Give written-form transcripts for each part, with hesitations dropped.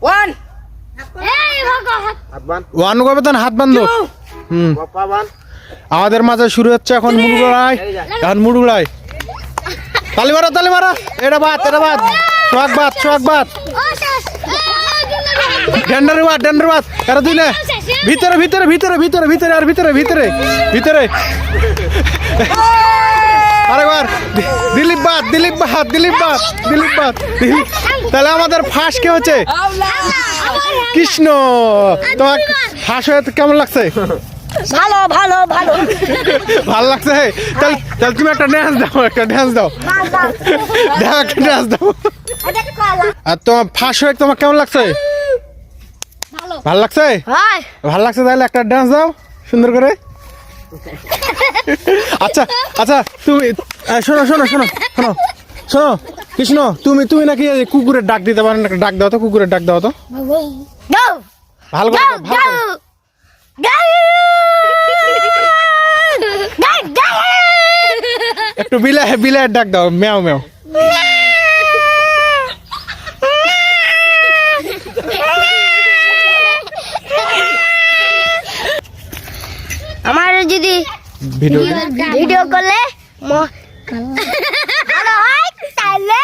One one কবে তখন হাত বান্ধব আমাদের মাঝে শুরু হচ্ছে এখন মুড়গুড়াই এখন মুড়গুড়াই তালি মারা এটা বাদ সোহাগ বাদ ডেন্ডার বাদ এরা দুই না ভিতরে আরেকবার দিলীপ বাদ তাহলে আমাদের ফার্স্ট কে হচ্ছে কৃষ্ণ। তোমার ফার্স্ট হয়ে কেমন লাগছে? ভালো ভালো লাগছে। তাহলে তুমি একটা ড্যান্স দাও আর তোমার ফার্স্ট হয়ে তোমার কেমন লাগছে? ভালো লাগছে তাহলে একটা ডান্স দাও সুন্দর করে। আচ্ছা তুমি শোনো কৃষ্ণ তুমি নাকি কুকুরের ডাক দিতে পারেন, একটা ডাক দাও তো, কুকুরের ডাক দাও তো ভালো করে একটু বিলায়ের ডাক দাও, ম্যাও আমার যদি ভিডিও করলে ভালো হয় তাহলে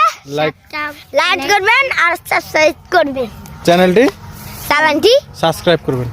লাইক করবেন আর সাবস্ক্রাইব করবেন, চ্যানেলটি সাবস্ক্রাইব করবেন।